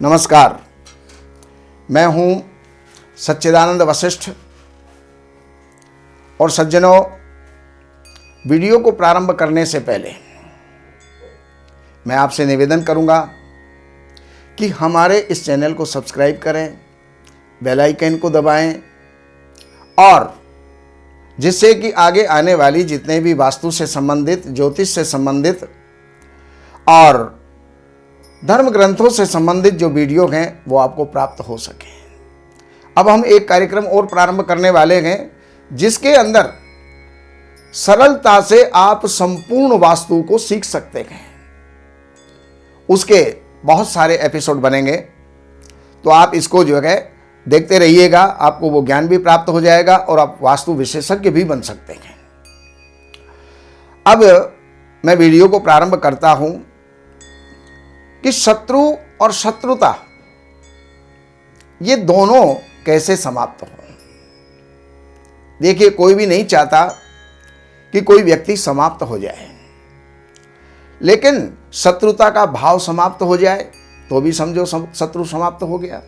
नमस्कार, मैं हूं सच्चिदानंद वशिष्ठ। और सज्जनों, वीडियो को प्रारंभ करने से पहले मैं आपसे निवेदन करूंगा कि हमारे इस चैनल को सब्सक्राइब करें, बेल आइकन को दबाएं और जिससे कि आगे आने वाली जितने भी वास्तु से संबंधित, ज्योतिष से संबंधित और धर्म ग्रंथों से संबंधित जो वीडियो हैं वो आपको प्राप्त हो सके। अब हम एक कार्यक्रम और प्रारंभ करने वाले हैं जिसके अंदर सरलता से आप संपूर्ण वास्तु को सीख सकते हैं। उसके बहुत सारे एपिसोड बनेंगे, तो आप इसको जो है देखते रहिएगा, आपको वो ज्ञान भी प्राप्त हो जाएगा और आप वास्तु विशेषज्ञ भी बन सकते हैं। अब मैं वीडियो को प्रारंभ करता हूं कि शत्रु और शत्रुता ये दोनों कैसे समाप्त हो। देखिए, कोई भी नहीं चाहता कि कोई व्यक्ति समाप्त हो जाए, लेकिन शत्रुता का भाव समाप्त हो जाए तो भी समझो शत्रु समाप्त हो गया,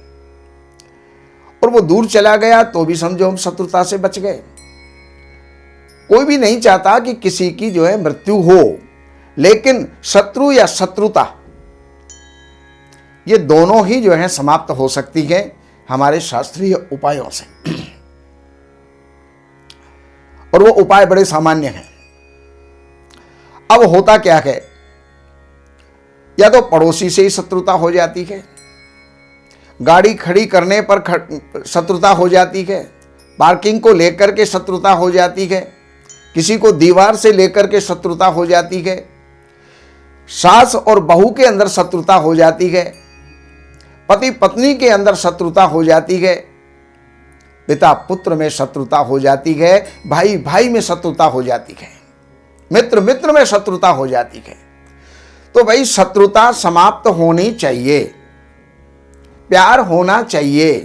और वो दूर चला गया तो भी समझो हम शत्रुता से बच गए। कोई भी नहीं चाहता कि किसी की जो है मृत्यु हो, लेकिन शत्रु या शत्रुता ये दोनों ही जो है समाप्त हो सकती है हमारे शास्त्रीय उपायों से। और वो उपाय बड़े सामान्य हैं। अब होता क्या है, या तो पड़ोसी से ही शत्रुता हो जाती है, गाड़ी खड़ी करने पर शत्रुता हो जाती है, पार्किंग को लेकर के शत्रुता हो जाती है, किसी को दीवार से लेकर के शत्रुता हो जाती है, सास और बहू के अंदर शत्रुता हो जाती है, पति पत्नी के अंदर शत्रुता हो जाती है, पिता पुत्र में शत्रुता हो जाती है, भाई भाई में शत्रुता हो जाती है, मित्र मित्र में शत्रुता हो जाती है। तो भाई शत्रुता समाप्त होनी चाहिए, प्यार होना चाहिए।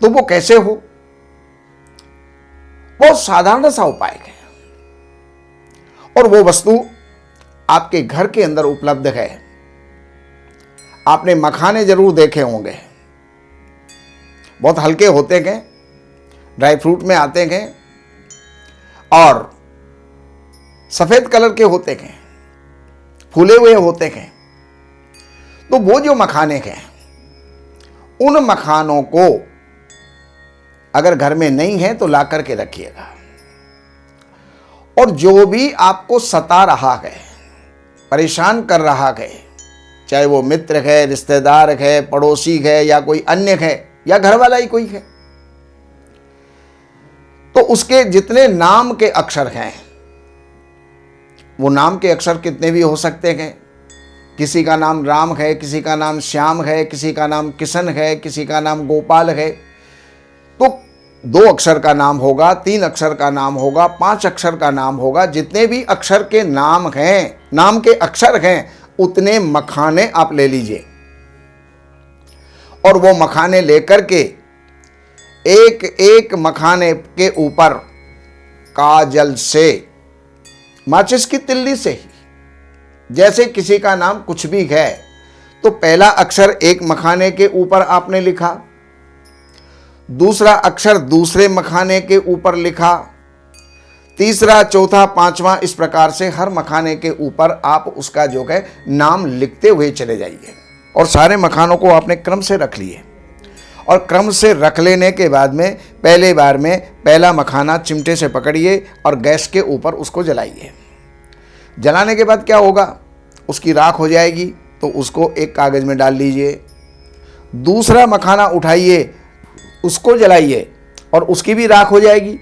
तो वो कैसे हो? बहुत साधारण सा उपाय है, और वो वस्तु आपके घर के अंदर उपलब्ध है। आपने मखाने जरूर देखे होंगे, बहुत हल्के होते हैं, ड्राई फ्रूट में आते हैं और सफेद कलर के होते हैं, फूले हुए होते हैं। तो वो जो मखाने हैं, उन मखानों को अगर घर में नहीं है तो ला करके रखिएगा। और जो भी आपको सता रहा है, परेशान कर रहा है, चाहे वो मित्र है, रिश्तेदार है, पड़ोसी है, या कोई अन्य है, या घर वाला ही कोई है, तो उसके जितने नाम के अक्षर हैं, वो नाम के अक्षर कितने भी हो सकते हैं। किसी का नाम राम है, किसी का नाम श्याम है, किसी का नाम किशन है, किसी का नाम गोपाल है। तो 2 अक्षर का नाम होगा, 3 अक्षर का नाम होगा, 5 अक्षर का नाम होगा। जितने भी अक्षर के नाम हैं, नाम के अक्षर हैं, उतने मखाने आप ले लीजिए। और वो मखाने लेकर के एक एक मखाने के ऊपर काजल से, माचिस की तिल्ली से ही, जैसे किसी का नाम कुछ भी है, तो पहला अक्षर एक मखाने के ऊपर आपने लिखा, दूसरा अक्षर दूसरे मखाने के ऊपर लिखा, तीसरा, चौथा, पांचवा, इस प्रकार से हर मखाने के ऊपर आप उसका जो है नाम लिखते हुए चले जाइए। और सारे मखानों को आपने क्रम से रख लिए, और क्रम से रख लेने के बाद में पहले बार में पहला मखाना चिमटे से पकड़िए और गैस के ऊपर उसको जलाइए। जलाने के बाद क्या होगा, उसकी राख हो जाएगी, तो उसको एक कागज़ में डाल लीजिए। दूसरा मखाना उठाइए, उसको जलाइए और उसकी भी राख हो जाएगी,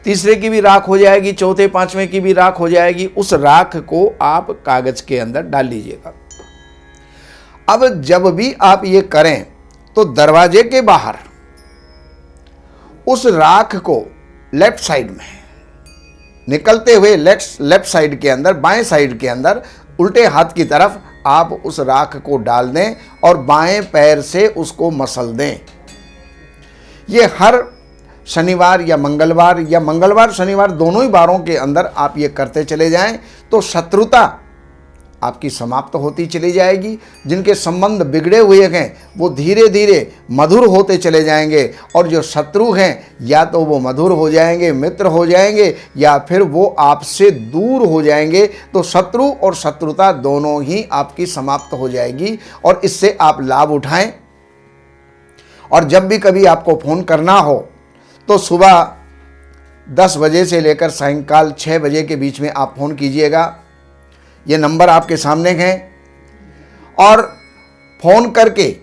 तीसरे की भी राख हो जाएगी, चौथे पांचवें की भी राख हो जाएगी। उस राख को आप कागज के अंदर डाल लीजिएगा। अब जब भी आप ये करें तो दरवाजे के बाहर उस राख को लेफ्ट साइड में निकलते हुए, लेफ्ट साइड के अंदर, बाएं साइड के अंदर उल्टे हाथ की तरफ आप उस राख को डाल दें और बाएं पैर से उसको मसल दें। ये हर शनिवार या मंगलवार शनिवार दोनों ही बारों के अंदर आप ये करते चले जाएं, तो शत्रुता आपकी समाप्त होती चली जाएगी। जिनके संबंध बिगड़े हुए हैं वो धीरे धीरे मधुर होते चले जाएंगे, और जो शत्रु हैं या तो वो मधुर हो जाएंगे, मित्र हो जाएंगे, या फिर वो आपसे दूर हो जाएंगे। तो शत्रु और शत्रुता दोनों ही आपकी समाप्त हो जाएगी, और इससे आप लाभ उठाएं। और जब भी कभी आपको फ़ोन करना हो तो सुबह 10 बजे से लेकर सायंकाल 6 बजे के बीच में आप फ़ोन कीजिएगा। ये नंबर आपके सामने हैं, और फ़ोन करके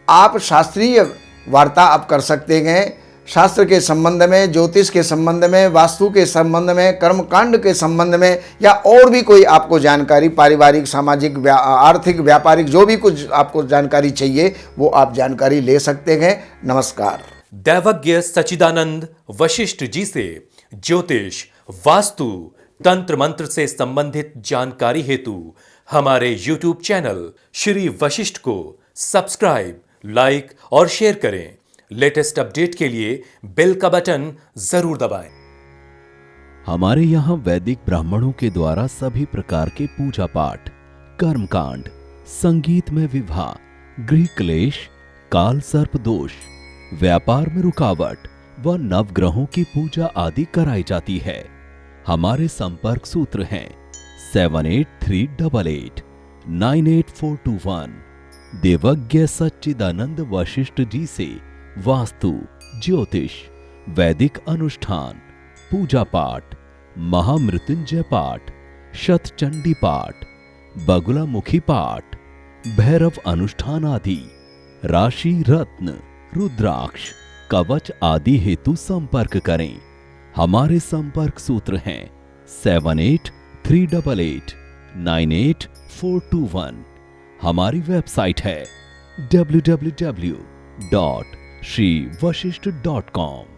आप शास्त्रीय वार्ता आप कर सकते हैं। शास्त्र के संबंध में, ज्योतिष के संबंध में, वास्तु के संबंध में, कर्मकांड के संबंध में, या और भी कोई आपको जानकारी, पारिवारिक, सामाजिक, आर्थिक, व्यापारिक, जो भी कुछ आपको जानकारी चाहिए वो आप जानकारी ले सकते हैं। नमस्कार। दैवज्ञ सच्चिदानंद वशिष्ठ जी से ज्योतिष, वास्तु, तंत्र मंत्र से संबंधित जानकारी हेतु हमारे YouTube चैनल श्री वशिष्ठ को सब्सक्राइब, लाइक और शेयर करें। लेटेस्ट अपडेट के लिए बेल का बटन जरूर दबाएं। हमारे यहाँ वैदिक ब्राह्मणों के द्वारा सभी प्रकार के पूजा पाठ, कर्मकांड, संगीत में विवाह, गृह क्लेश, काल सर्प दोष, व्यापार में रुकावट व नवग्रहों की पूजा आदि कराई जाती है। हमारे संपर्क सूत्र हैं 7838 98421। देवज्ञ सच्चिदानंद वशिष्ठ जी से वास्तु, ज्योतिष, वैदिक अनुष्ठान, पूजा पाठ, महामृत्युंजय पाठ, शतचंडी पाठ, बगुलामुखी पाठ, भैरव अनुष्ठान आदि, राशि रत्न, रुद्राक्ष, कवच आदि हेतु संपर्क करें। हमारे संपर्क सूत्र हैं 7838 98421। हमारी वेबसाइट है www.shrivashishth.com।